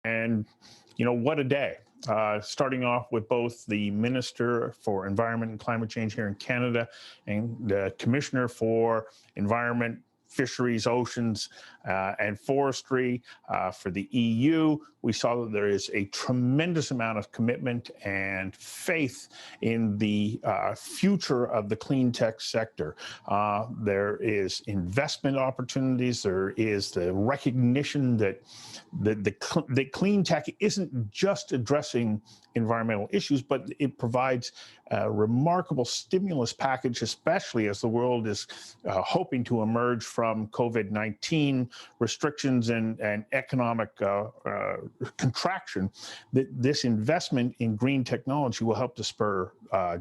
And, what a day. Starting off with both the Minister for Environment and Climate Change here in Canada and the Commissioner for Environment, Fisheries, Oceans, and Forestry for the EU. We saw that there is a tremendous amount of commitment and faith in the future of the clean tech sector. There is investment opportunities. There is the recognition that the clean tech isn't just addressing environmental issues, but it provides a remarkable stimulus package, especially as the world is hoping to emerge from COVID-19 restrictions and economic contraction. This investment in green technology will help to spur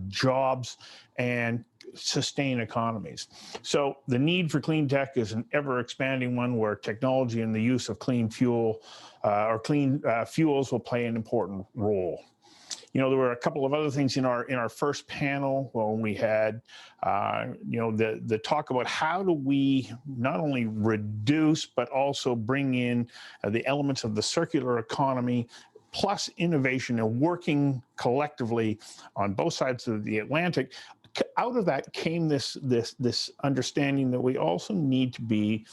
jobs and sustain economies. So the need for clean tech is an ever-expanding one where technology and the use of clean fuel or clean fuels will play an important role. There were a couple of other things in our first panel when we had, the talk about how do we not only reduce, but also bring in the elements of the circular economy plus innovation and working collectively on both sides of the Atlantic. Out of that came this understanding that we also need to be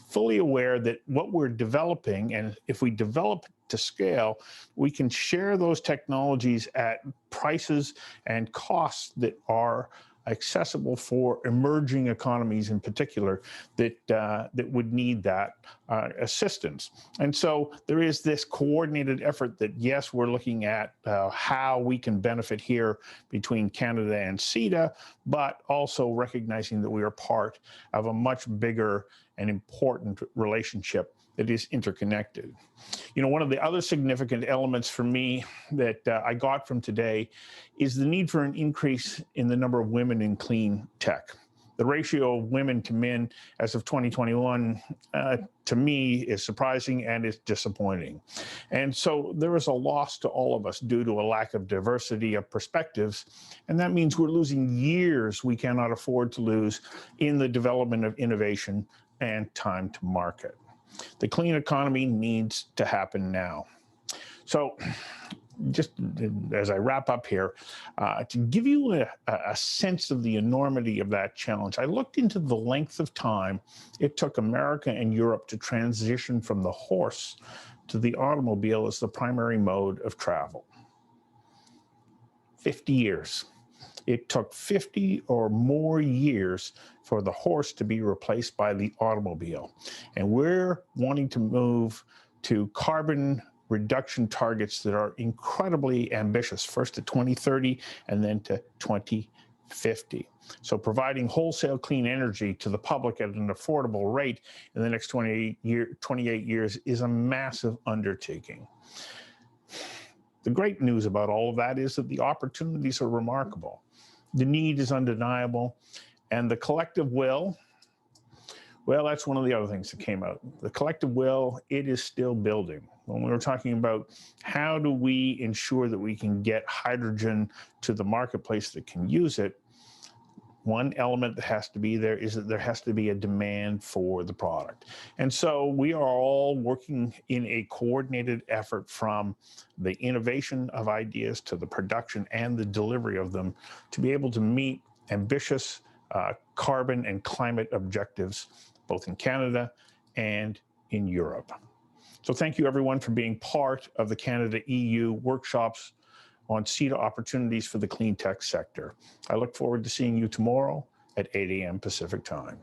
fully aware that what we're developing, and if we develop to scale, we can share those technologies at prices and costs that are accessible for emerging economies in particular that would need that assistance. And so there is this coordinated effort that, yes, we're looking at how we can benefit here between Canada and CETA, but also recognizing that we are part of a much bigger and important relationship that is interconnected. One of the other significant elements for me that I got from today is the need for an increase in the number of women in clean tech. The ratio of women to men as of 2021, to me, is surprising and is disappointing. And so there is a loss to all of us due to a lack of diversity of perspectives. And that means we're losing years we cannot afford to lose in the development of innovation and time to market. The clean economy needs to happen now. So just as I wrap up here, to give you a sense of the enormity of that challenge, I looked into the length of time it took America and Europe to transition from the horse to the automobile as the primary mode of travel. 50 years. It took 50 or more years for the horse to be replaced by the automobile. And we're wanting to move to carbon reduction targets that are incredibly ambitious, first to 2030 and then to 2050. So providing wholesale clean energy to the public at an affordable rate in the next 28 years is a massive undertaking. The great news about all of that is that the opportunities are remarkable. The need is undeniable, and the collective will, well, that's one of the other things that came out. The collective will, it is still building. When we were talking about how do we ensure that we can get hydrogen to the marketplace that can use it, one element that has to be there is that there has to be a demand for the product. And so we are all working in a coordinated effort from the innovation of ideas to the production and the delivery of them to be able to meet ambitious carbon and climate objectives, both in Canada and in Europe. So thank you everyone for being part of the Canada-EU workshops on CETA opportunities for the clean tech sector. I look forward to seeing you tomorrow at 8 a.m. Pacific time.